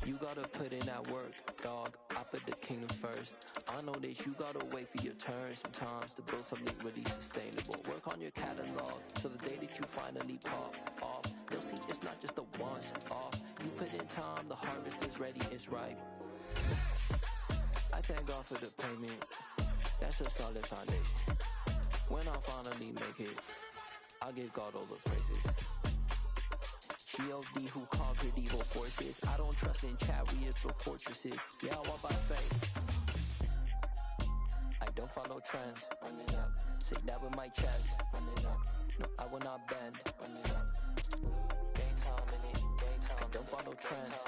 You gotta put in that work, dog. I put the kingdom first. I know that you gotta wait for your turn sometimes to build something really sustainable. Work on your catalog, so the day that you finally pop off, you'll see it's not just a once off. You put in time, the harvest is ready, it's ripe. I thank God for the payment. That's a solid foundation. When I finally make it, I'll give God all the praises. G.O.D. who conquered evil forces. I don't trust in chariots or fortresses. Yeah, I walk by faith. I don't follow trends. Run it up. Say that with my chest. Run it up. No, I will not bend. Run it up. Game time in it. Game time. I don't follow trends.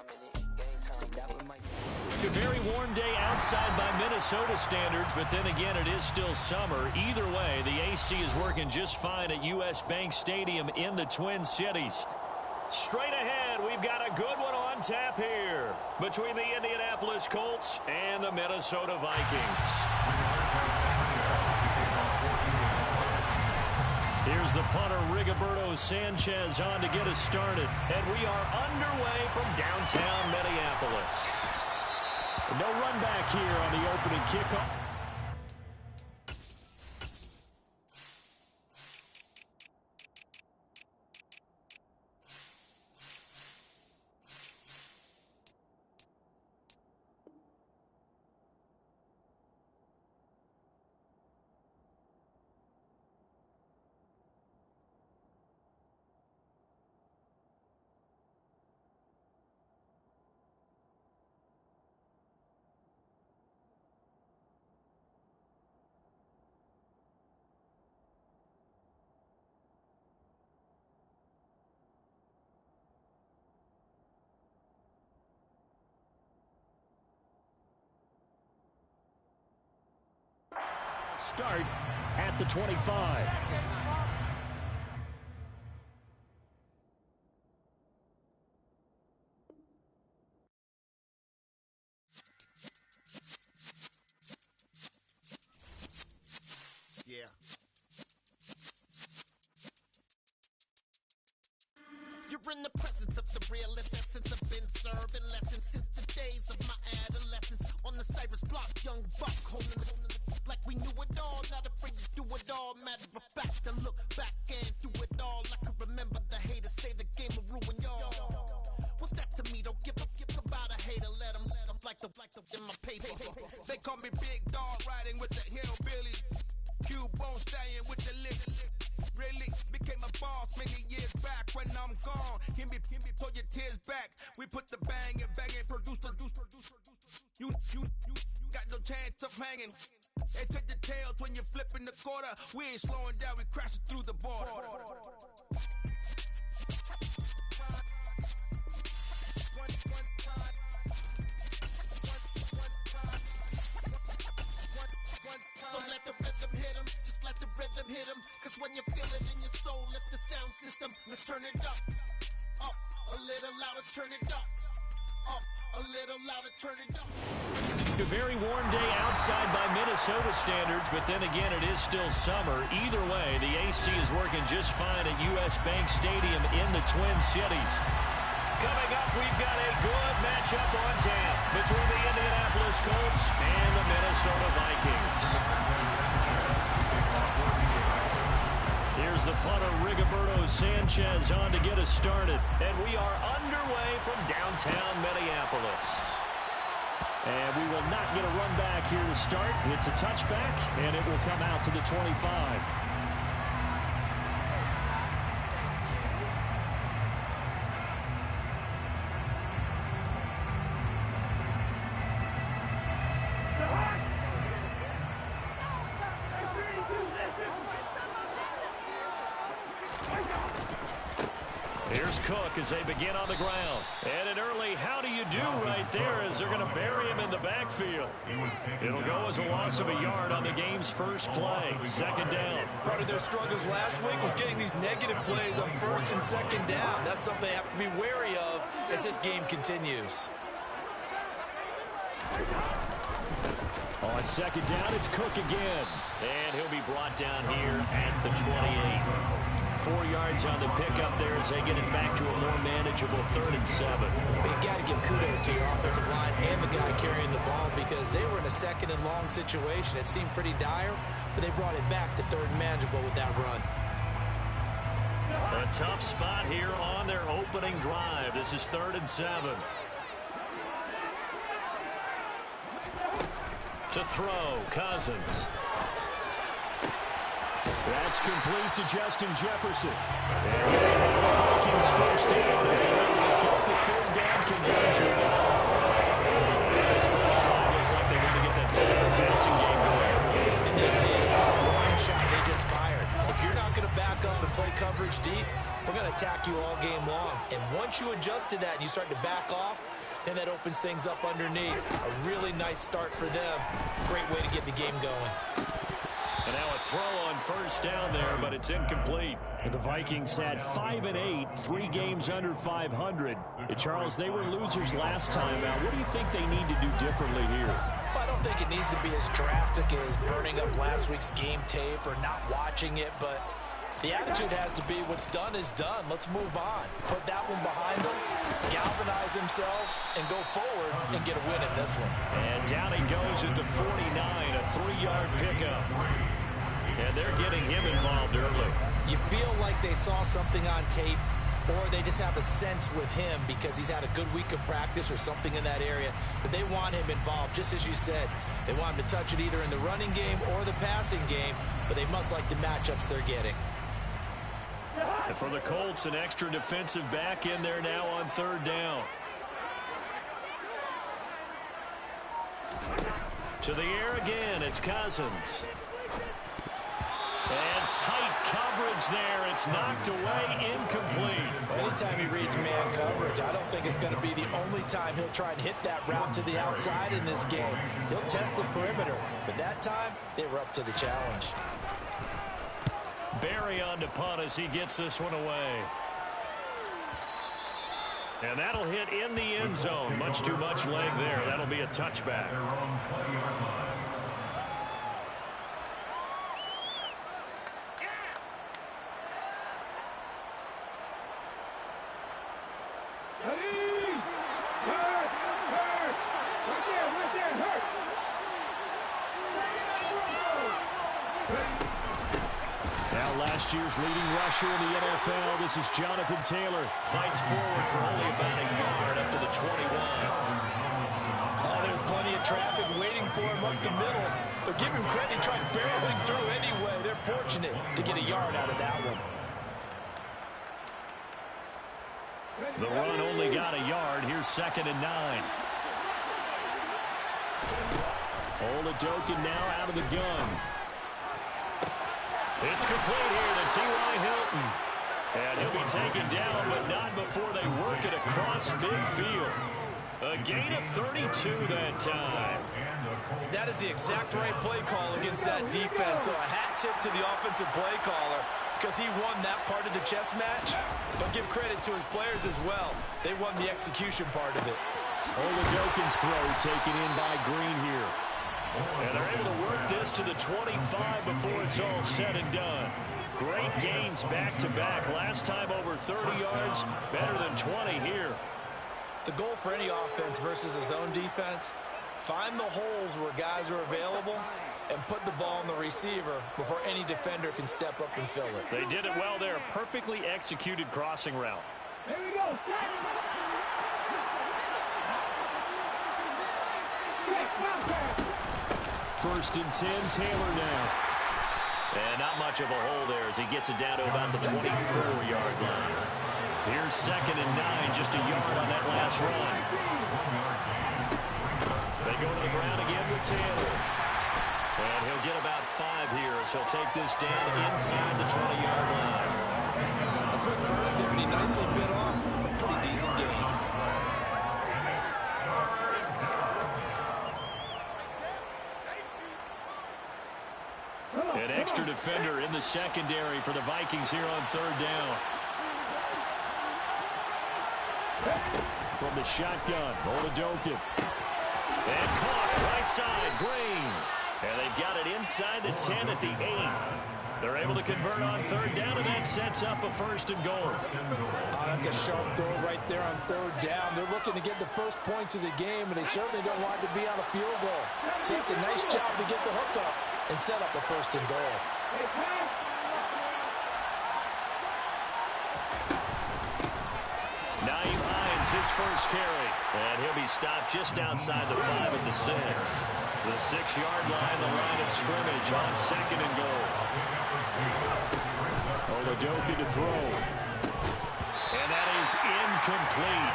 Say that with my A very warm day outside by Minnesota standards, but then again, it is still summer. Either way, the AC is working just fine at U.S. Bank Stadium in the Twin Cities. Straight ahead, we've got a good one on tap here between the Indianapolis Colts and the Minnesota Vikings. Here's the punter, Rigoberto Sanchez, on to get us started. And we are underway from downtown Minneapolis. No run back here on the opening kickoff. Start at the 25. Yeah. You're in the presence of the realest essence. I've been serving lessons since the days of my adolescence. On the Cyrus block, young buck holding it like we knew it all. Not afraid to do it all. Matter of fact, to look back and do it all. I can remember the haters say the game will ruin y'all. What's that to me? Don't give about a hater. Let them like the in my paper. They call me Big Dog, riding with the hillbillies. Cubone staying with the lick. Really became a boss many years back. When I'm gone, can be pull your tears back. We put the bang and produce. You got no chance of hanging. They take the tails when you're flipping the quarter. We ain't slowing down, we crashing through the border. So let the rhythm hit 'em, just let the rhythm hit 'em. Cause when you feel it in your soul, lift the sound system. Now turn it up, a little louder, turn it up, a little louder, turn it up. A very warm day outside by Minnesota standards, but then again, it is still summer. Either way, the AC is working just fine at U.S. Bank Stadium in the Twin Cities. Coming up, we've got a good matchup on tap between the Indianapolis Colts and the Minnesota Vikings. Here's the punter, Rigoberto Sanchez, on to get us started. And we are underway from downtown Minneapolis. And we will not get a run back here to start. It's a touchback, and it will come out to the 25. Here's Cook as they begin on the ground. And an early how do you do right there as they're going to bury him in the backfield. It'll go as a loss of a yard on the game's first play. Second down. Part of their struggles last week was getting these negative plays on first and second down. That's something they have to be wary of as this game continues. On second down, it's Cook again. And he'll be brought down here at the 28. 4 yards on the pickup there as they get it back to a more manageable 3rd and 7. But you got to give kudos kudos to your offensive line and the guy carrying the ball because they were in a second and long situation. It seemed pretty dire, but they brought it back to third and manageable with that run. A tough spot here on their opening drive. This is 3rd and 7. To throw, Cousins. That's complete to Justin Jefferson. And the Vikings first down as they're able to get the 4th down conversion. This first drive looks like they want to get that passing game going. And they did. One shot they just fired. If you're not going to back up and play coverage deep, we're going to attack you all game long. And once you adjust to that and you start to back off, then that opens things up underneath. A really nice start for them. Great way to get the game going. And now a throw on first down there, but it's incomplete. The Vikings had 5-8, 3 games under 500. And Charles, they were losers last time out. What do you think they need to do differently here? Well, I don't think it needs to be as drastic as burning up last week's game tape or not watching it, but the attitude has to be what's done is done. Let's move on. Put that one behind them, galvanize themselves, and go forward and get a win in this one. And down he goes at the 49, a 3-yard pickup. And they're getting him involved early. You feel like they saw something on tape, or they just have a sense with him because he's had a good week of practice or something in that area that they want him involved. Just as you said, they want him to touch it either in the running game or the passing game, but they must like the matchups they're getting. And for the Colts, an extra defensive back in there now on 3rd down. To the air again, it's Cousins. And tight coverage there. It's knocked away, incomplete. Anytime he reads man coverage, I don't think it's going to be the only time he'll try and hit that route to the outside in this game. He'll test the perimeter, but that time, they were up to the challenge. Barry on to punt as he gets this one away. And that'll hit in the end zone. Much too much leg there. That'll be a touchback. Last year's leading rusher in the NFL, this is Jonathan Taylor. Fights forward for only about a yard up to the 21. Oh, there's plenty of traffic waiting for him up the middle. But give him credit, he tried barreling through anyway. They're fortunate to get a yard out of that one. The run only got a yard. Here's 2nd and 9. Oladokun now out of the gun. It's complete here to T.Y. Hilton. And he'll be taken down, but not before they work it across midfield. A gain of 32 that time. That is the exact right play call against that defense. So a hat tip to the offensive play caller because he won that part of the chess match. But give credit to his players as well. They won the execution part of it. Oladokun's throw taken in by Green here. And they're able to work this to the 25 before it's all said and done. Great gains back-to-back. Last time over 30 yards, better than 20 here. The goal for any offense versus a zone defense, find the holes where guys are available and put the ball on the receiver before any defender can step up and fill it. They did it well there. Perfectly executed crossing route. Here we go. 1st and 10, Taylor now. And not much of a hole there as he gets it down to about the 24-yard line. Here's 2nd and 9, just a yard on that last run. They go to the ground again with Taylor. And he'll get about 5 here as he'll take this down inside the 20-yard line. A quick burst there, and he nicely bit off a pretty decent gain. An extra defender in the secondary for the Vikings here on 3rd down. From the shotgun, Oladokun. And caught right side, Green. And they've got it inside the 10 at the 8. They're able to convert on third down, and that sets up a first and goal. Oh, that's a sharp throw right there on third down. They're looking to get the first points of the game, and they certainly don't want to be on a field goal. So it's a nice job to get the hook up and set up a first and goal. Naeem Hines, his first carry. And he'll be stopped just outside the 5 at the 6. The 6-yard line, the line of scrimmage on second and goal. Oladoka to throw. And that is incomplete.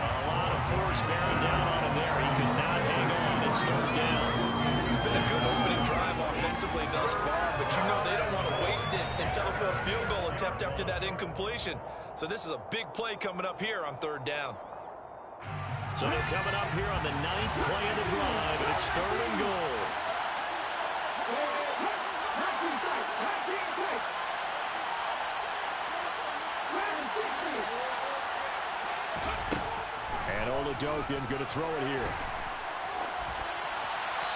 A lot of force bearing down on him there. He could not hang on. It's third down. It's been a good opening drive offensively thus far, but you know they don't want to waste it and settle for a field goal attempt after that incompletion. So this is a big play coming up here on third down. So they're coming up here on the 9th play of the drive, and it's third and goal. And Oladoka going to throw it here.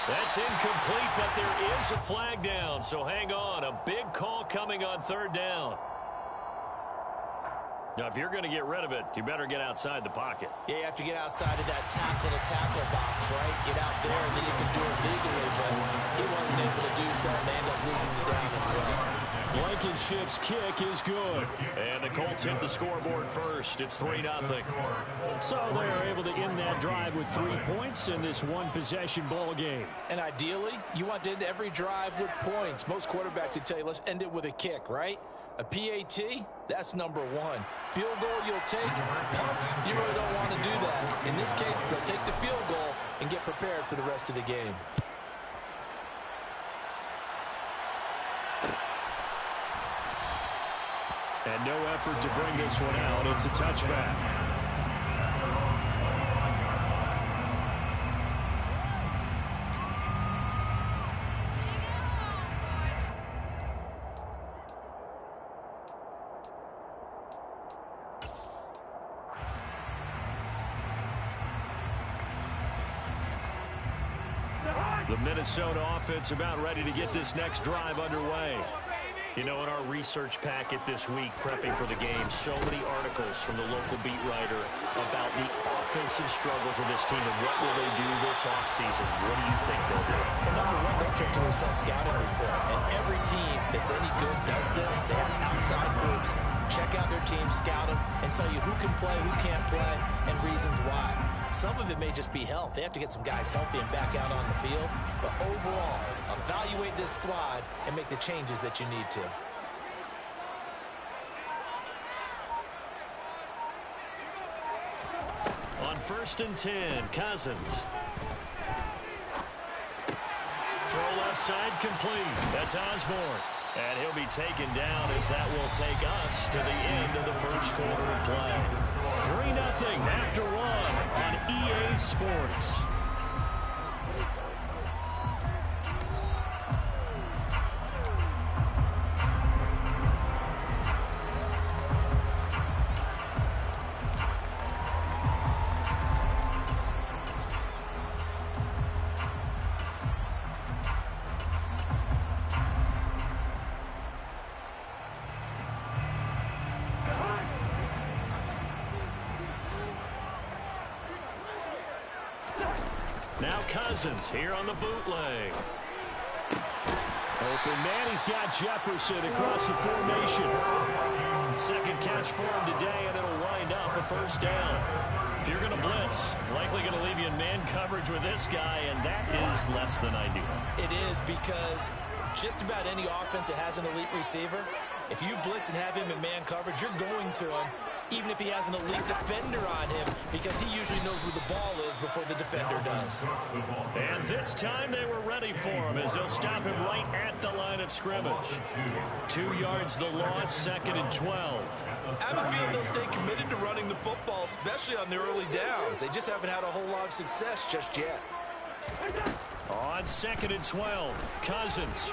That's incomplete, but there is a flag down, so hang on. A big call coming on third down. Now, if you're going to get rid of it, you better get outside the pocket. Yeah, you have to get outside of that tackle-to-tackle box, right? Get out there, and then you can do it legally, but he wasn't able to do so, and they end up losing the down as well. Blankenship's kick is good. And the Colts hit the scoreboard first. It's 3-0. So they're able to end that drive with 3 points in this one-possession ball game. And ideally, you want to end every drive with points. Most quarterbacks would tell you, let's end it with a kick, right? A PAT, that's number 1. Field goal you'll take. Punts, you really don't want to do that. In this case, they'll take the field goal and get prepared for the rest of the game. And no effort to bring this one out. It's a touchback. The Minnesota offense about ready to get this next drive underway. You know, in our research packet this week, prepping for the game, so many articles from the local beat writer about the offensive struggles of this team and what will they do this offseason. What do you think they'll do? Well, number 1, they'll take to a self-scouting report. And every team that's any good does this. They have outside groups. Check out their team, scout them, and tell you who can play, who can't play, and reasons why. Some of it may just be health. They have to get some guys healthy and back out on the field. But overall, evaluate this squad and make the changes that you need to. On 1st and 10, Cousins. Throw left side complete. That's Osborne. And he'll be taken down as that will take us to the end of the first quarter of play. 3-0 after 1 on EA Sports. Now Cousins here on the bootleg. Open man, he's got Jefferson across the formation. Second catch for him today, and it'll wind up a first down. If you're going to blitz, likely going to leave you in man coverage with this guy, and that is less than ideal. It is, because just about any offense that has an elite receiver, if you blitz and have him in man coverage, you're going to him, even if he has an elite defender on him, because he usually knows where the ball is before the defender does. And this time they were ready for him as they'll stop him right at the line of scrimmage. 2 yards the loss, 2nd and 12. I have a feeling they'll stay committed to running the football, especially on their early downs. They just haven't had a whole lot of success just yet. On 2nd and 12, Cousins.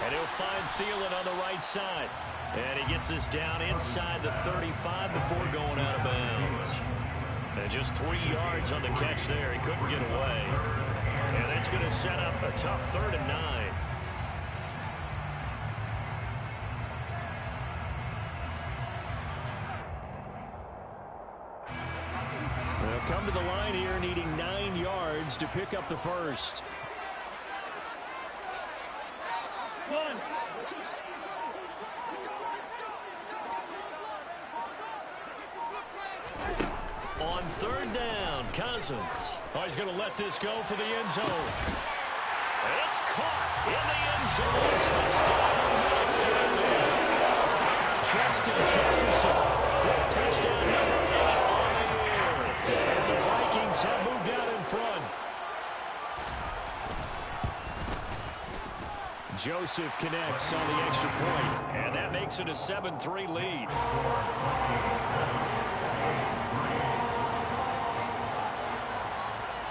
And he'll find Thielen on the right side. And he gets us down inside the 35 before going out of bounds. And Just 3 yards on the catch there. He couldn't get away. And that's going to set up a tough 3rd and 9. They'll come to the line here needing 9 yards to pick up the first. On 3rd down, Cousins. Oh, he's going to let this go for the end zone. It's caught in the end zone. Touchdown, Minnesota. Justin Jefferson with touchdown number 8 on the year. And the Vikings have moved out in front. Joseph connects on the extra point, and that makes it a 7-3 lead.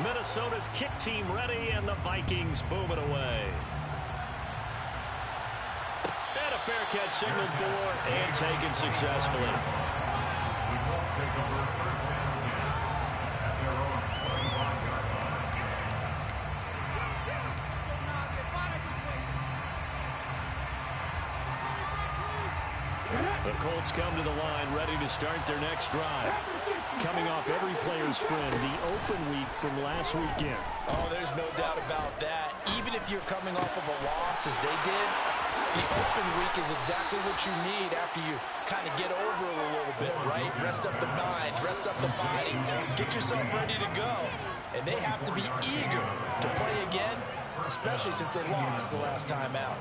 Minnesota's kick team ready, and the Vikings boom it away. And a fair catch signaled for and taken successfully. The Colts come to the line ready to start their next drive. Coming off every player's friend, the open week from last weekend. Oh, there's no doubt about that. Even if you're coming off of a loss as they did, the open week is exactly what you need after you kind of get over it a little bit, right? Rest up the mind, rest up the body, get yourself ready to go. And they have to be eager to play again, especially since they lost the last time out.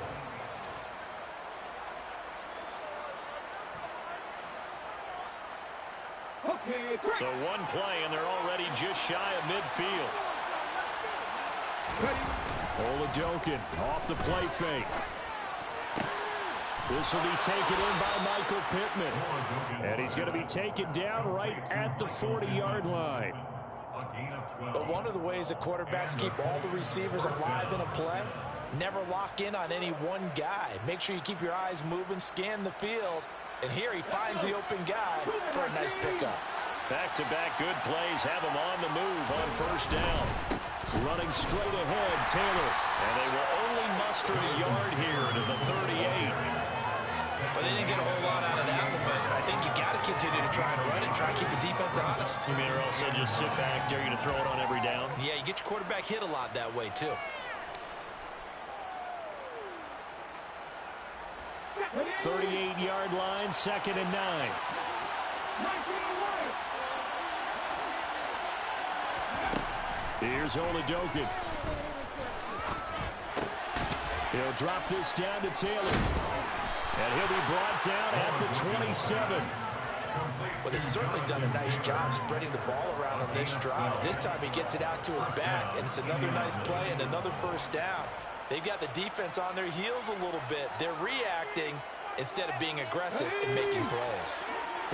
So one play, and they're already just shy of midfield. Oladokin off the play fake. This will be taken in by Michael Pittman. And he's going to be taken down right at the 40-yard line. But one of the ways that quarterbacks keep all the receivers alive in a play, never lock in on any one guy. Make sure you keep your eyes moving, scan the field. And here he finds the open guy for a nice pickup. Back-to-back good plays have him on the move on 1st down. Running straight ahead, Taylor. And they will only muster a yard here to the 38. But they didn't get a whole lot out of that one, but I think you got to continue to try and run it, try and keep the defense honest. You mean, or also just sit back, dare you to throw it on every down? Yeah, you get your quarterback hit a lot that way, too. 38-yard line, 2nd and 9. Here's Oladokin. He'll drop this down to Taylor. And he'll be brought down at the 27. Well, they've certainly done a nice job spreading the ball around on this drive. This time he gets it out to his back, and it's another nice play and another 1st down. They've got the defense on their heels a little bit. They're reacting instead of being aggressive and making plays.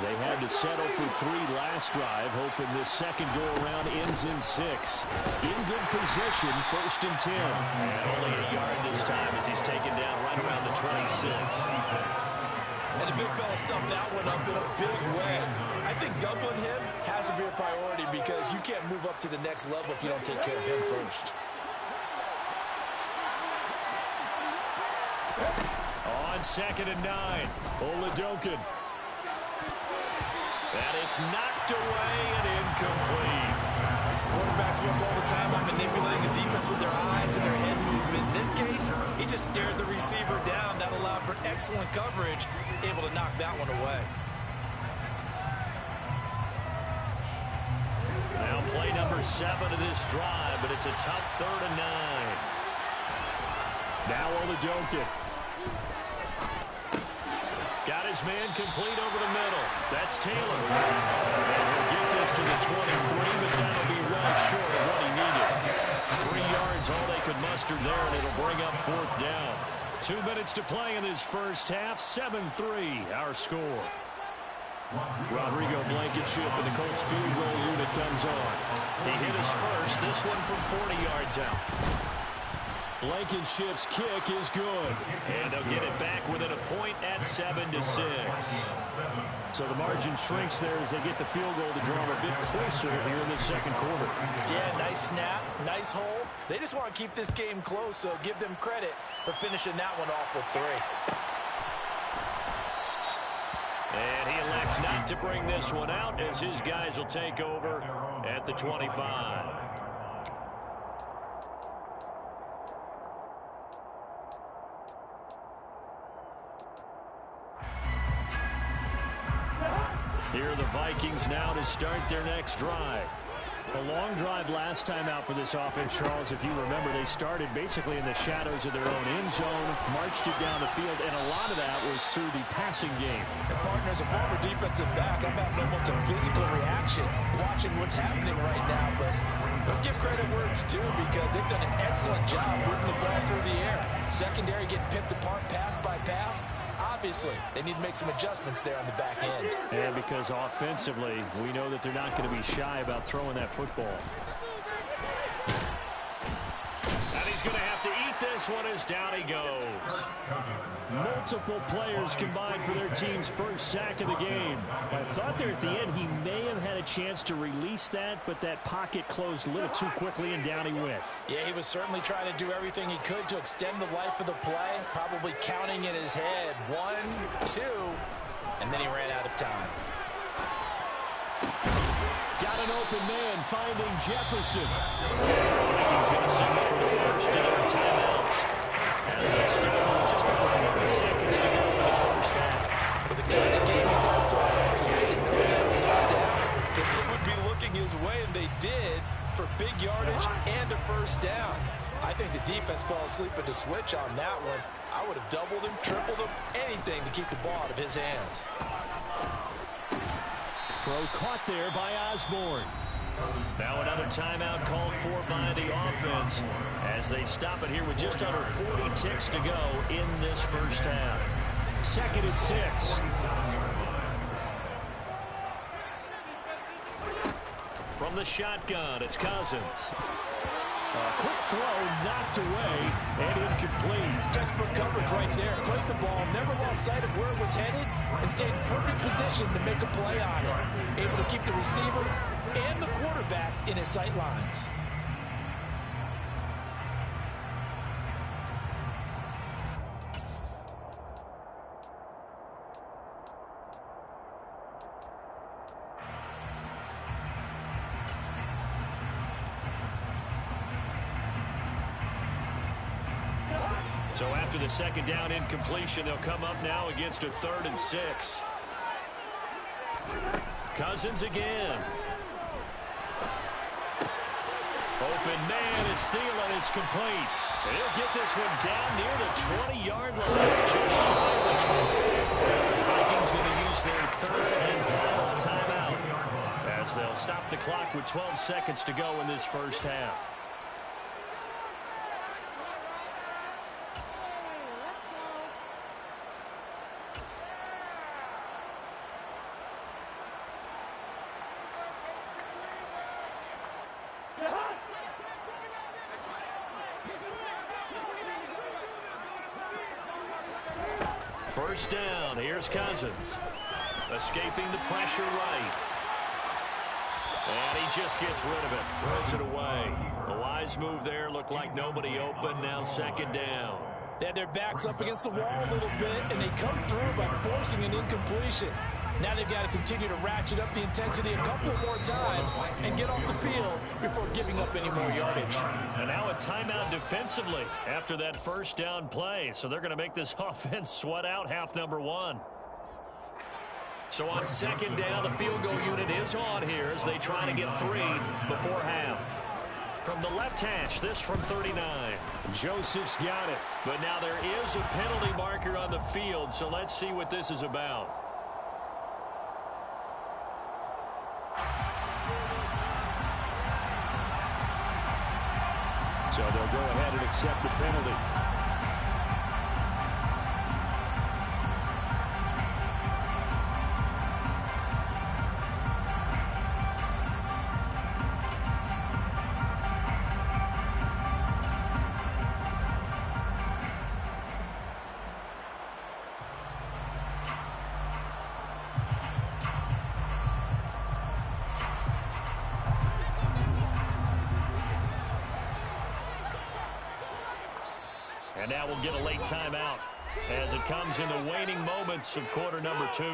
They had to settle for 3 last drive, hoping this second go-around ends in 6. In good position, 1st and 10. And only a yard this time as he's taken down right around the 26. And the big fella stuffed that one up in a big way. I think doubling him has to be a priority because you can't move up to the next level if you don't take care of him first. On 2nd and 9, Oladokin. And it's knocked away and incomplete. Quarterbacks work all the time on manipulating the defense with their eyes and their head movement. In this case, he just stared the receiver down. That allowed for excellent coverage, able to knock that one away. Now play number 7 of this drive, but it's a tough 3rd and 9. Now Oladokin. Got his man complete over the middle. That's Taylor. And he'll get this to the 23, but that'll be well short of what he needed. 3 yards, all they could muster there, and it'll bring up 4th down. 2 minutes to play in this first half. 7-3, our score. Rodrigo Blankenship and the Colts field goal unit comes on. He hit his first, this one from 40 yards out. Blankenship's kick is good. And they'll get it back within a point at 7-6. So the margin shrinks there as they get the field goal to draw them a bit closer here in the second quarter. Yeah, nice snap, nice hole. They just want to keep this game close, so give them credit for finishing that one off with 3. And he elects not to bring this one out as his guys will take over at the 25. Here are the Vikings now to start their next drive. A long drive last time out for this offense, Charles. If you remember, they started basically in the shadows of their own end zone, marched it down the field, and a lot of that was through the passing game. And partner, as a former defensive back, I'm having almost a physical reaction watching what's happening right now. But let's give credit where it's due because they've done an excellent job moving the ball through the air. Secondary getting picked apart pass by pass. Obviously, they need to make some adjustments there on the back end. And because offensively, we know that they're not going to be shy about throwing that football. And he's going to have to eat this one as down he goes. Multiple players combined for their team's first sack of the game. I thought there at the end he may have had a chance to release that, but that pocket closed a little too quickly and down he went. Yeah, he was certainly trying to do everything he could to extend the life of the play, probably counting in his head 1, 2, and then he ran out of time. Got an open man finding Jefferson. Vikings going to signal for the first of their timeouts as they start just over 40 seconds to go in the first half. With the kind of game he's had so far, he had to know that he was down, that they would be looking his way, and they did for big yardage and a first down. I think the defense fell asleep at the switch on that one. I would have doubled him, tripled him, anything to keep the ball out of his hands. Throw caught there by Osborne. Now another timeout called for by the offense as they stop it here with just under 40 ticks to go in this first half. 2nd and 6. From the shotgun, it's Cousins. Quick throw, knocked away, and incomplete. Textbook coverage right there. Played the ball, never lost sight of where it was headed, and stayed in perfect position to make a play on it. Able to keep the receiver and the quarterback in his sight lines. So after the second down incompletion, they'll come up now against a 3rd and 6. Cousins again. Open man is Thielen. It's complete. And he'll get this one down near the 20-yard line. Just shy of the 20. Vikings going to use their 3rd and final timeout as they'll stop the clock with 12 seconds to go in this first half. First down, here's Cousins. Escaping the pressure right. And he just gets rid of it. Throws it away. A wise move there. Looked like nobody open. Now 2nd down. They had their backs up against the wall a little bit, and they come through by forcing an incompletion. Now they've got to continue to ratchet up the intensity a couple more times and get off the field before giving up any more yardage. And now a timeout defensively after that first down play. So they're going to make this offense sweat out half number 1. So on 2nd down, the field goal unit is on here as they try to get 3 before half. From the left hash, this from 39. Joseph's got it. But now there is a penalty marker on the field, so let's see what this is about. So they'll go ahead and accept the penalty. And now we'll get a late timeout as it comes in the waning moments of quarter number 2.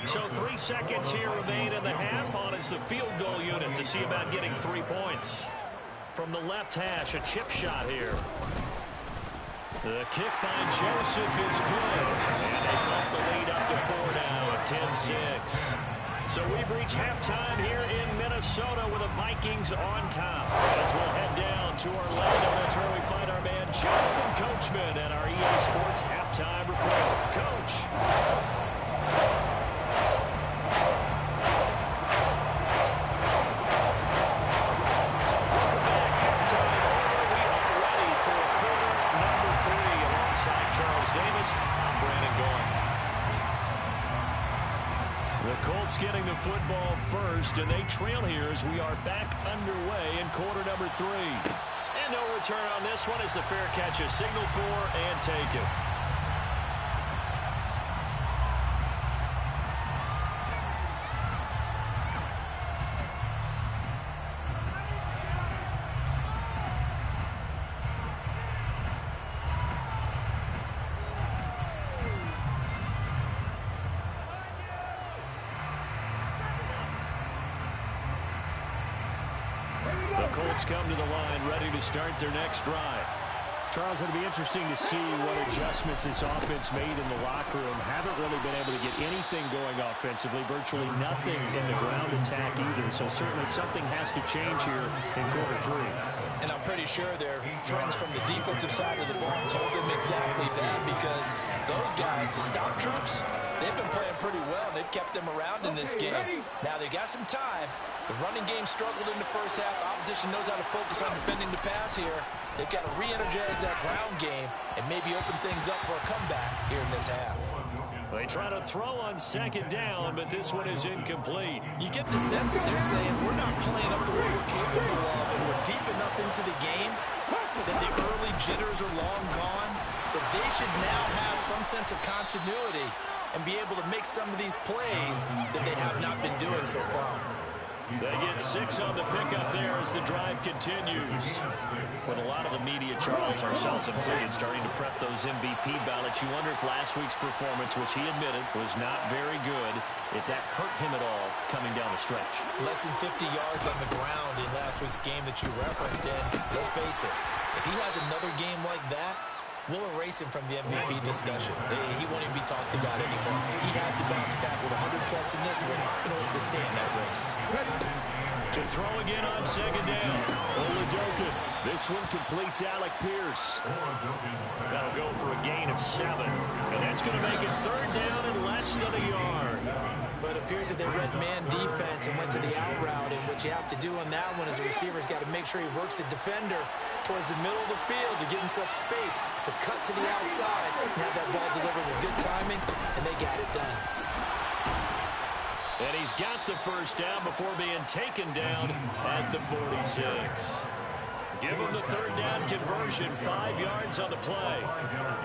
So 3 seconds here remain in the half. On is the field goal unit to see about getting 3 points. From the left hash, a chip shot here. The kick by Joseph is good. And they bump the lead up to 4 now at 10-6. So we've reached halftime here in Minnesota with the Vikings on top. As we'll head down to Orlando, that's where we find our man Jonathan Coachman and our EA Sports halftime report. Coach. Colts getting the football first, and they trail here as we are back underway in quarter number 3. And no return on this one as the fair catch is signaled for and taken. Colts come to the line, ready to start their next drive. Charles, it'll be interesting to see what adjustments this offense made in the locker room. Haven't really been able to get anything going offensively, virtually nothing in the ground attack either. So certainly something has to change here in quarter 3. And I'm pretty sure their friends from the defensive side of the ball told them exactly that, because those guys, the stop troops, they've been playing pretty well. They've kept them around in this game. Now they got some time. The running game struggled in the first half. Opposition knows how to focus on defending the pass here. They've got to re-energize that ground game and maybe open things up for a comeback here in this half. They try to throw on second down, but this one is incomplete. You get the sense that they're saying we're not playing up to what we're capable of, and we're deep enough into the game that the early jitters are long gone, that they should now have some sense of continuity and be able to make some of these plays that they have not been doing so far. They get 6 on the pickup there as the drive continues. But a lot of the media, Charles, ourselves included, starting to prep those MVP ballots. You wonder if last week's performance, which he admitted was not very good, if that hurt him at all coming down the stretch. Less than 50 yards on the ground in last week's game that you referenced, and let's face it, if he has another game like that, we'll erase him from the MVP discussion. He won't even be talked about anymore. He has to bounce back with 100-plus in this one in order to stay in that race. To throw again on second down. Oladokin. This one completes Alec Pierce. That'll go for a gain of 7. And that's going to make it third down and less than a yard. But it appears that they read man defense and went to the out route. And what you have to do on that one is the receiver's got to make sure he works the defender towards the middle of the field to give himself space to cut to the outside and have that ball delivered with good timing, and they got it done. And he's got the first down before being taken down at the 46. Give him the third down conversion, 5 yards on the play.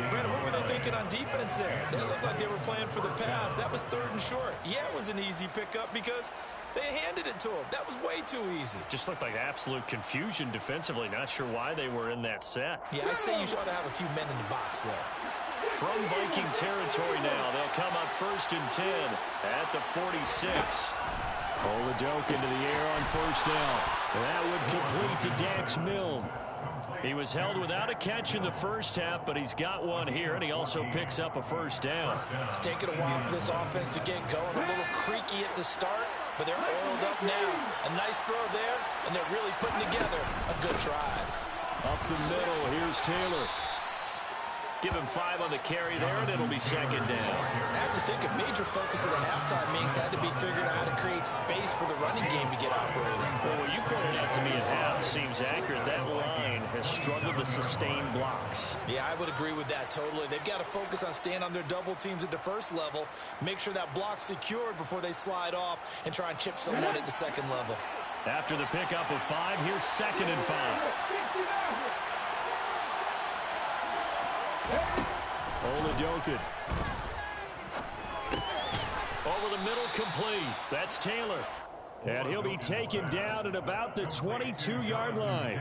Brandon, what were they thinking on defense there? They looked like they were playing for the pass. That was 3rd and short. Yeah, it was an easy pickup because they handed it to him. That was way too easy. Just looked like absolute confusion defensively. Not sure why they were in that set. Yeah, I'd say you ought to have a few men in the box there. From Viking territory now, they'll come up 1st and 10 at the 46. Oladokin to the air on first down. That would complete to Dax Milne. He was held without a catch in the first half, but he's got one here, and he also picks up a first down. It's taken a while for this offense to get going. A little creaky at the start, but they're oiled up now. A nice throw there, and they're really putting together a good drive. Up the middle, here's Taylor. Give him 5 on the carry there, and it'll be second down. I have to think a major focus of the halftime meetings had to be figuring out how to create space for the running game to get operating. Well, what you pointed out to me at half seems accurate. That line has struggled to sustain blocks. Yeah, I would agree with that totally. They've got to focus on staying on their double teams at the first level, make sure that block's secured before they slide off and try and chip someone at the second level. After the pickup of 5, here's 2nd and 5. Oladokin. Over the middle, complete. That's Taylor. And he'll be taken down at about the 22-yard line.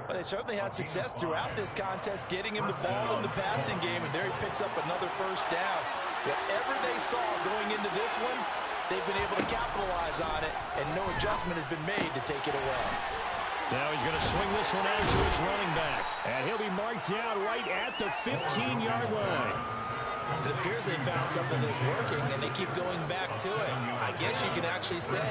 Well, they certainly had success throughout this contest, getting him the ball in the passing game, and there he picks up another first down. Whatever they saw going into this one, they've been able to capitalize on it, and no adjustment has been made to take it away. Now he's going to swing this one out to his running back, and he'll be marked down right at the 15-yard line. It appears they found something that's working, and they keep going back to it. I guess you can actually say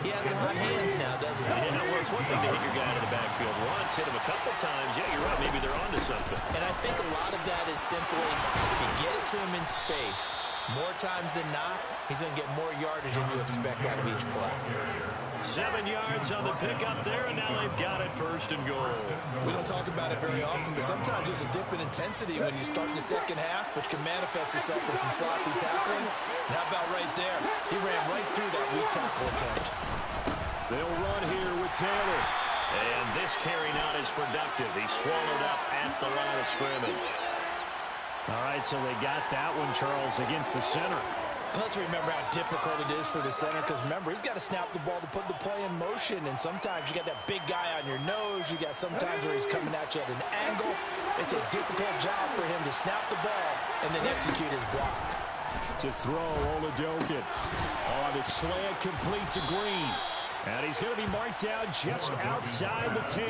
he has the hot hands now, doesn't he? Yeah, well, it's one thing to hit your guy in the backfield once, hit him a couple times. Yeah, you're right. Maybe they're onto something. And I think a lot of that is simply if you get it to him in space, more times than not, he's going to get more yardage than you expect out of each play. 7 yards on the pickup there, and now they've got it first and goal. We don't talk about it very often, but sometimes there's a dip in intensity when you start the second half, which can manifest itself in some sloppy tackling. And how about right there? He ran right through that weak tackle attempt. They'll run here with Taylor. And this carry not as productive. He's swallowed up at the line of scrimmage. All right, so they got that one, Charles, against the center. And let's remember how difficult it is for the center, because remember, he's got to snap the ball to put the play in motion, and sometimes you got that big guy on your nose. You got sometimes where he's coming at you at an angle. It's a difficult job for him to snap the ball and then execute his block. To throw, Oladokin on a slant complete to Green. And he's going to be marked down just outside the 10.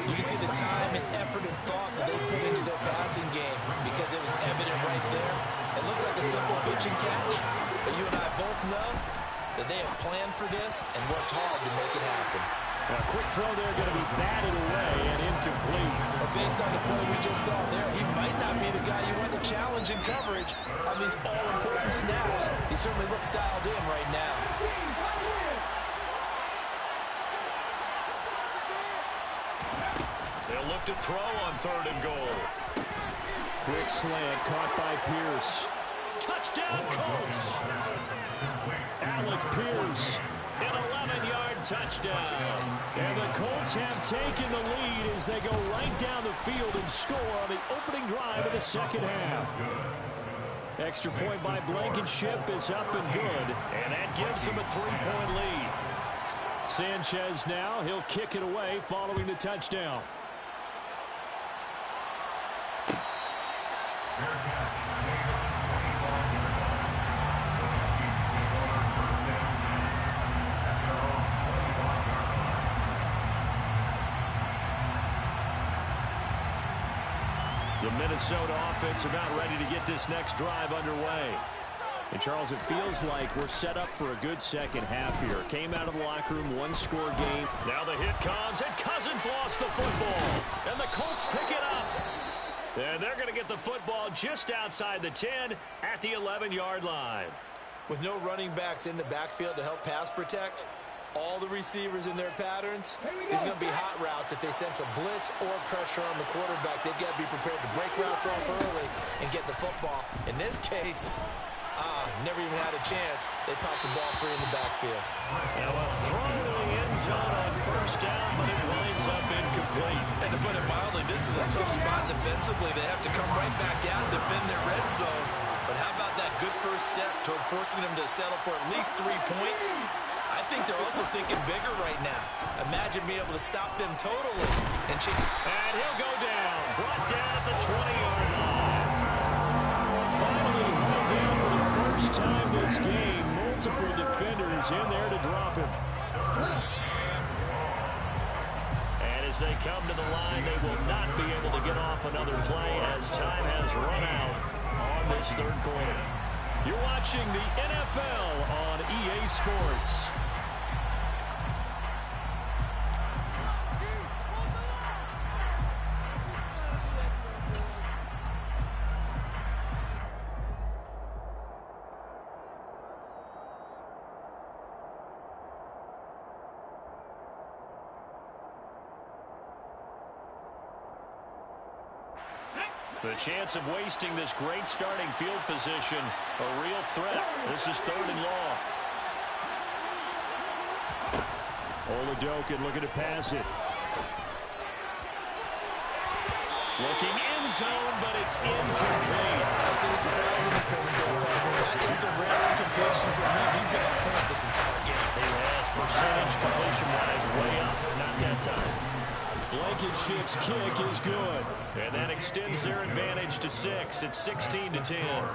You can see the time and effort and thought that they put into their passing game because it was evident right there. It looks like a simple pitch and catch, but you and I both know that they have planned for this and worked hard to make it happen. A quick throw there going to be batted away and incomplete. But based on the play we just saw there, he might not be the guy you want to challenge in coverage on these all-important snaps. He certainly looks dialed in right now. They'll look to throw on 3rd and goal. Quick slant caught by Pierce. Touchdown, Colts. Alec Pierce. An 11-yard touchdown. And the Colts have taken the lead as they go right down the field and score on the opening drive of the second half. Extra point by Blankenship is up and good. And that gives them a 3-point lead. Sanchez now, he'll kick it away following the touchdown. The Minnesota offense about ready to get this next drive underway. And, Charles, it feels like we're set up for a good second half here. Came out of the locker room, one-score game. Now the hit comes, and Cousins lost the football. And the Colts pick it up. And they're going to get the football just outside the 10 at the 11-yard line. With no running backs in the backfield to help pass protect, all the receivers in their patterns, it's going to be hot routes if they sense a blitz or pressure on the quarterback. They've got to be prepared to break routes off early and get the football. In this case, never even had a chance. They popped the ball free in the backfield. Now a throw to the end zone on 1st down, but it winds up incomplete. And to put it mildly, this is a tough spot defensively. They have to come right back out and defend their red zone. But how about that good first step towards forcing them to settle for at least 3 points? I think they're also thinking bigger right now. Imagine being able to stop them totally. And he'll go down. Brought down at the 20-yard line. Finally hauled down for the first time this game. Multiple defenders in there to drop him. And as they come to the line, they will not be able to get off another play as time has run out on this 3rd quarter. You're watching the NFL on EA Sports. The chance of wasting this great starting field position, a real threat. This is 3rd and long. Oladokin looking to pass it. Looking in end zone, but it's incomplete. I see the surprise in the face there, partner. That is a rare incompletion from him. He's been on point this entire game. He has percentage completion-wise way up. Not that time. Blankenship's kick is good. And that extends their advantage to 6. It's 16-10.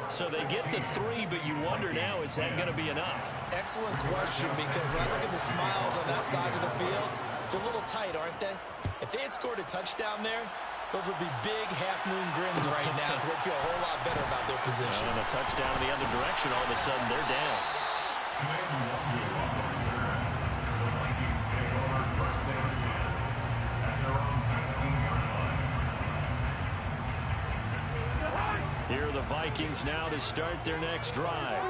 So they get the 3, but you wonder now, is that going to be enough? Excellent question, because when I look at the smiles on that side of the field, they're a little tight, aren't they? If they had scored a touchdown there, those would be big half-moon grins right now because they feel a whole lot better about their position. And a touchdown in the other direction, all of a sudden they're down. Here are the Vikings now to start their next drive.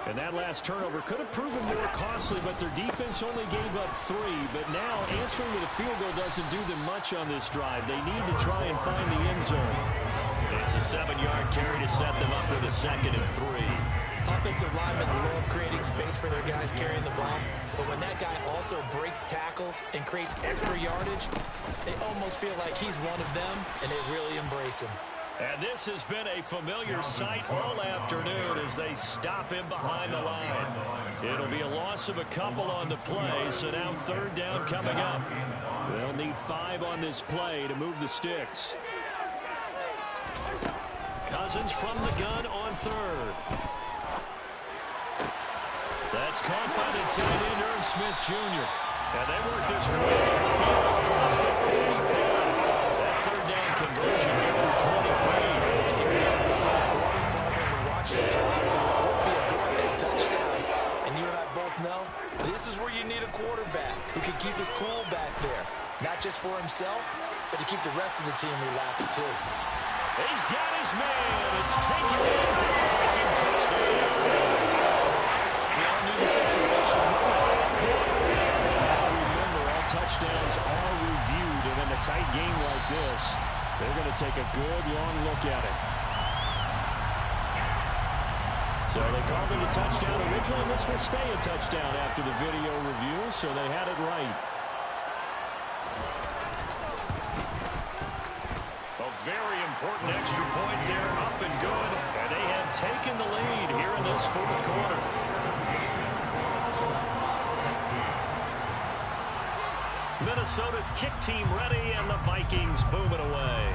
And that last turnover could have proven more costly, but their defense only gave up 3. But now answering with a field goal doesn't do them much on this drive. They need to try and find the end zone. It's a 7-yard carry to set them up with a 2nd and 3. Offensive linemen love creating space for their guys carrying the ball. But when that guy also breaks tackles and creates extra yardage, they almost feel like he's one of them, and they really embrace him. And this has been a familiar sight all afternoon as they stop him behind the line. It'll be a loss of a couple on the play, so now 3rd down coming up. They'll need 5 on this play to move the sticks. Cousins from the gun on 3rd. That's caught by the tight end, Irv Smith Jr. And they work this way across the 45. That 3rd down conversion good for 23. Watching drive, it won't be a go-ahead touchdown. And you and I both know this is where you need a quarterback who can keep his cool back there. Not just for himself, but to keep the rest of the team relaxed too. He's got his man. It's taken in for the Viking touchdown. We all knew the situation. Now remember, all touchdowns are reviewed, and in a tight game like this, they're going to take a good long look at it. So they called it a touchdown originally, and this will stay a touchdown after the video review, so they had it right. A very important extra point there, up and good, and they have taken the lead here in this 4th quarter. Minnesota's kick team ready, and the Vikings boom it away.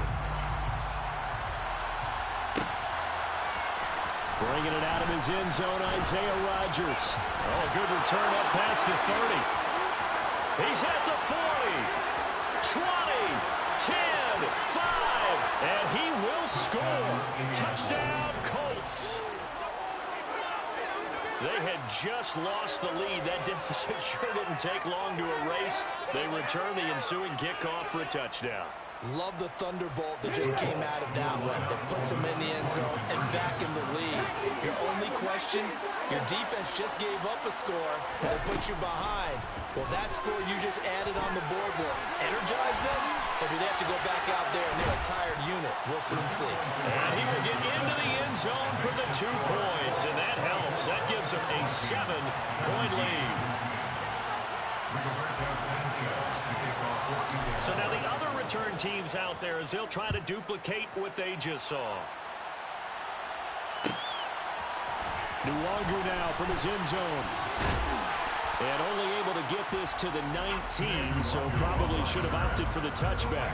Bringing it out of his end zone, Isaiah Rodgers. Oh, a good return up past the 30. He's at the 40, 20, 10, 5, and he will score. Touchdown, Colts. They had just lost the lead. That deficit sure didn't take long to erase. They return the ensuing kickoff for a touchdown. Love the thunderbolt that just came out of that one that puts them in the end zone and back in the lead. Your only question, your defense just gave up a score that put you behind. Well, that score you just added on the board will energize them, or do they have to go back out there and they're a tired unit? We'll soon see. And he will get into the end zone for the 2 points, and that helps. That gives them a 7-point lead. So now the other return teams out there as they'll try to duplicate what they just saw. Nwangu now from his end zone. And only able to get this to the 19, so probably should have opted for the touchback.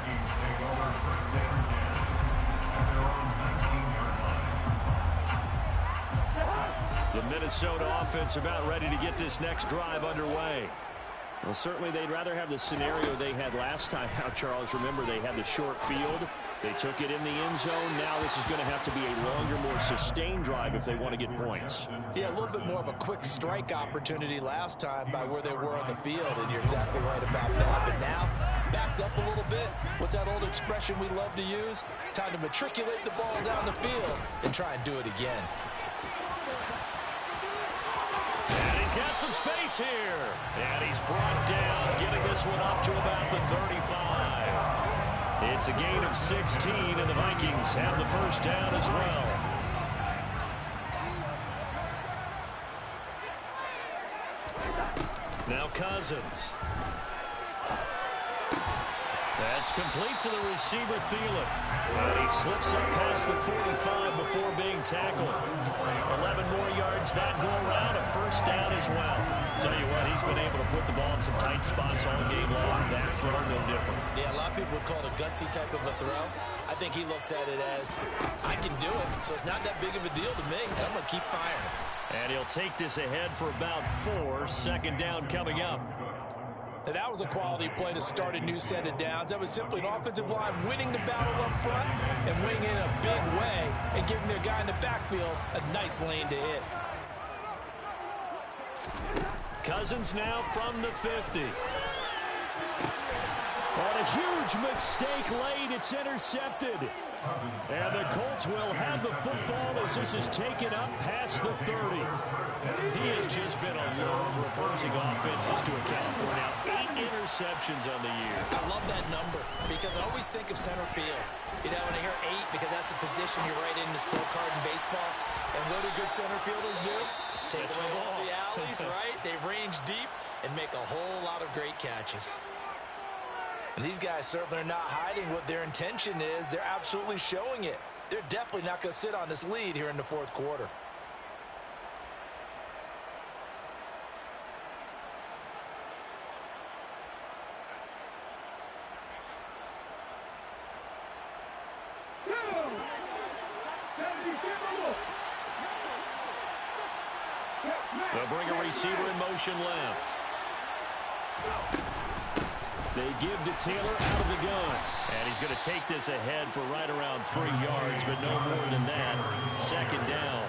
The Minnesota offense about ready to get this next drive underway. Well, certainly they'd rather have the scenario they had last time out, Charles. Remember, they had the short field. They took it in the end zone. Now this is going to have to be a longer, more sustained drive if they want to get points. Yeah, a little bit more of a quick strike opportunity last time by where they were on the field, and you're exactly right about that. But now, backed up a little bit. What's that old expression we love to use? Time to matriculate the ball down the field and try and do it again. And he's got some space here. And he's brought down, getting this one up to about the 35. It's a gain of 16, and the Vikings have the first down as well. Now Cousins. That's complete to the receiver, Thielen. And he slips up past the 45 before being tackled. 11 more yards that go around, a first down as well. Tell you what, he's been able to put the ball in some tight spots all game long. That throw, no different. Yeah, a lot of people would call it a gutsy type of a throw. I think he looks at it as, I can do it, so it's not that big of a deal to me. I'm going to keep firing. And he'll take this ahead for about 4. Second down coming up. Now, that was a quality play to start a new set of downs. That was simply an offensive line winning the battle up front and winning in a big way and giving their guy in the backfield a nice lane to hit. Cousins now from the 50. And a huge mistake late. It's intercepted. And the Colts will have the football as this is taken up past the 30. He has just been alone for opposing offenses to account for now 8 interceptions on the year. I love that number because I always think of center field. You know, when I hear 8, because that's the position you're right in the scorecard in baseball. And what do good center fielders do? Take away all the alleys, right? They range deep and make a whole lot of great catches. And these guys certainly are not hiding what their intention is. They're absolutely showing it. They're definitely not going to sit on this lead here in the fourth quarter. They'll bring a receiver in motion left. They give to Taylor out of the gun. And he's going to take this ahead for right around 3 yards, but no more than that. Second down.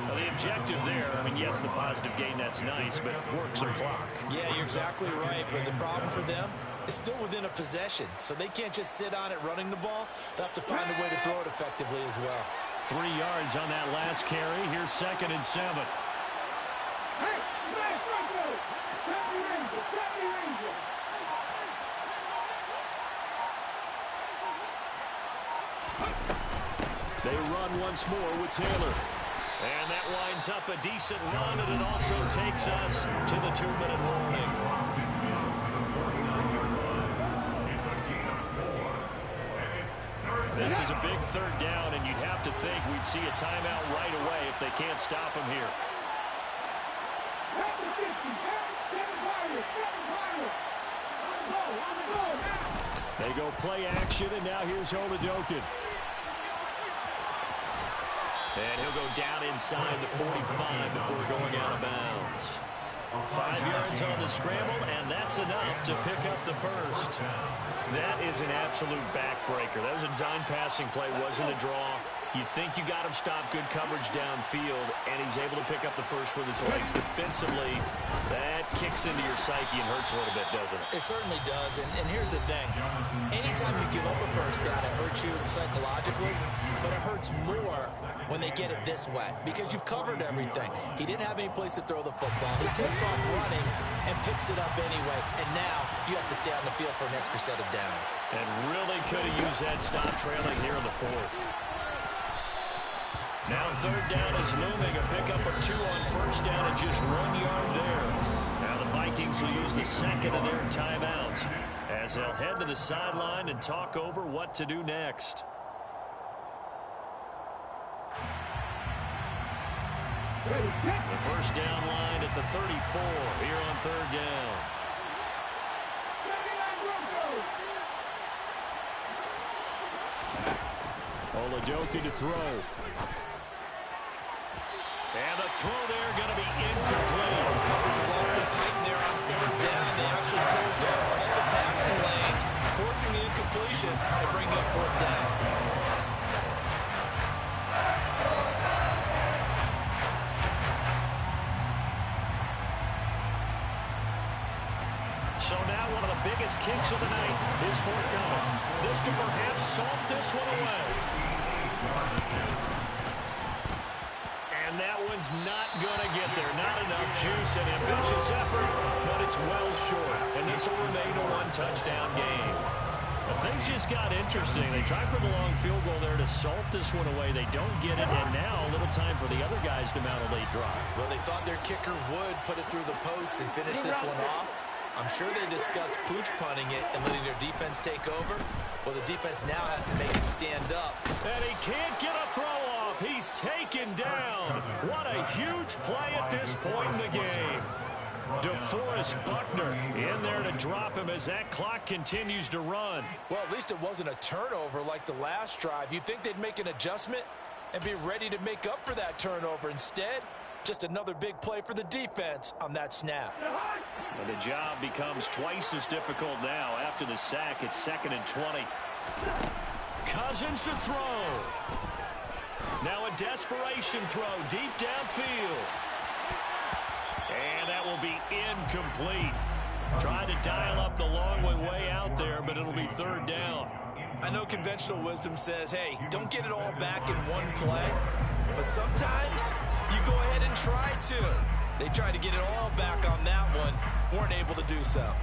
Well, the objective there, I mean, yes, the positive gain, that's nice, but works their clock. Yeah, you're exactly right. But the problem for them is still within a possession. So they can't just sit on it running the ball. They'll have to find a way to throw it effectively as well. 3 yards on that last carry. Here's 2nd and 7. They run once more with Taylor. And that winds up a decent run, and it also takes us to the 2-minute warning. This is a big 3rd down, and you'd have to think we'd see a timeout right away if they can't stop him here. They go play action, and now here's Oladokin. And he'll go down inside the 45 before going out of bounds. 5 yards on the scramble, and that's enough to pick up the first. That is an absolute backbreaker. That was a design passing play, wasn't a draw. You think you got him stopped, good coverage downfield, and he's able to pick up the first with his legs. Defensively, that kicks into your psyche and hurts a little bit, doesn't it? It certainly does, and here's the thing. Anytime you give up a first down, it hurts you psychologically, but it hurts more when they get it this way because you've covered everything. He didn't have any place to throw the football. He takes off running and picks it up anyway, and now you have to stay on the field for an extra set of downs. And really could have used that stop trailing here in the 4th. Now 3rd down is looming, a pickup of 2 on first down and just 1 yard there. Now the Vikings will use the 2nd of their timeouts as they'll head to the sideline and talk over what to do next. The first down line at the 34 here on 3rd down. Oladokin to throw. And the throw there going to be incomplete. Coverage is awfully tight there on 3rd down. They actually closed off all the passing lanes, forcing the incompletion and bringing up 4th down. So now one of the biggest kicks of the night is forthcoming. This to perhaps salt this one away. And that one's not going to get there. Not enough juice and ambitious effort, but it's well short. And this will remain a 1-touchdown game. But things just got interesting. They tried for the long field goal there to salt this one away. They don't get it, and now a little time for the other guys to mount a late drive. Well, they thought their kicker would put it through the post and finish this one off. I'm sure they discussed pooch punting it and letting their defense take over. Well, the defense now has to make it stand up. And he can't get a throw off. He's taken down. What a huge play at this point in the game. DeForest Buckner in there to drop him as that clock continues to run. Well, at least it wasn't a turnover like the last drive. You'd think they'd make an adjustment and be ready to make up for that turnover. Instead, just another big play for the defense on that snap. And the job becomes twice as difficult now. After the sack, it's 2nd and 20. Cousins to throw. Now a desperation throw deep downfield. And that will be incomplete. Trying to dial up the long way out there, but it'll be 3rd down. I know conventional wisdom says, hey, don't get it all back in one play. But sometimes you go ahead and try to. They tried to get it all back on that one. Weren't able to do so.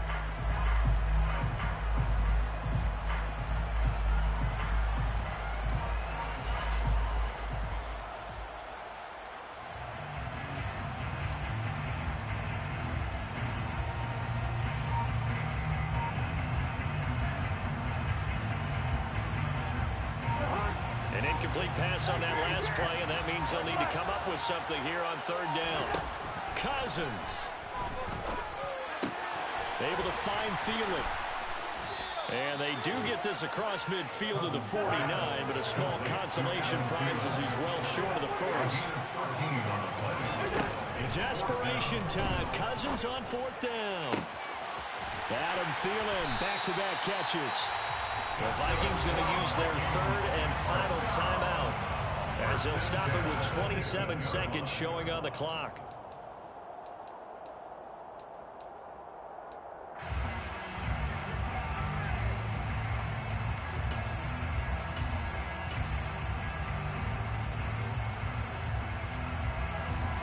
An incomplete pass on that last play, and that means they'll need to come up with something here on 3rd down. Cousins. Able to find Thielen. And they do get this across midfield to the 49, but a small consolation prize as he's well short of the first. Desperation time. Cousins on 4th down. Adam Thielen, back-to-back catches. The Vikings going to use their 3rd and final timeout as they'll stop it with 27 seconds showing on the clock.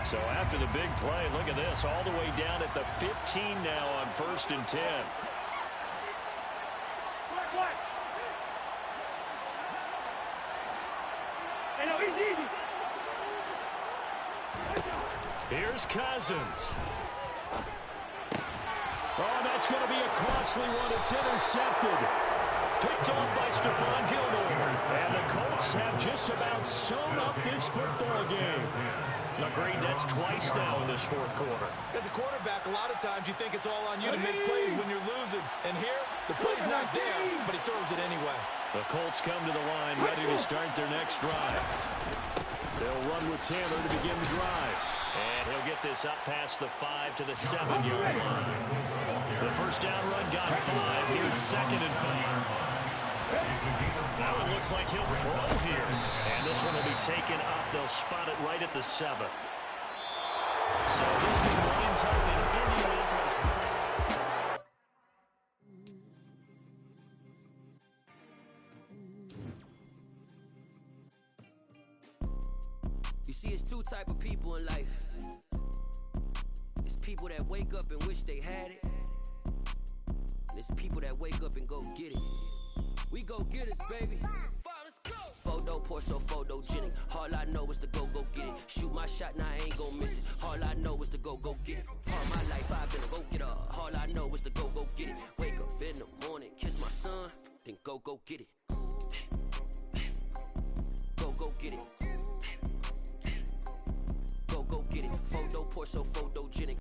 So after the big play, look at this, all the way down at the 15 now on 1st and 10. Here's Cousins. Oh, that's going to be a costly one. It's intercepted. Picked off by Stephon Gilmore. And the Colts have just about sewn up this football game. Agreed, that's twice now in this 4th quarter. As a quarterback, a lot of times you think it's all on you to make plays when you're losing. And here, the play's not there, but he throws it anyway. The Colts come to the line ready to start their next drive. They'll run with Taylor to begin the drive. And he'll get this up past the 5 to the 7-yard line. The first down run got 5. Here's 2nd and 5. Now it looks like he'll throw here. And this one will be taken up. They'll spot it right at the 7. So this one winds up in Indianapolis. You see, it's 2 type of people in life. It's people that wake up and wish they had it. And it's people that wake up and go get it. We go get it, baby. Photo, Porsche, photogenic. All I know is to go get it. Shoot my shot, now I ain't gon' miss it. All I know is to go get it. All my life I've been a go getter. All I know is to go get it. Wake up in the morning, kiss my son, then go get it. Go get it. Go get it. Photo, Porsche, photogenic.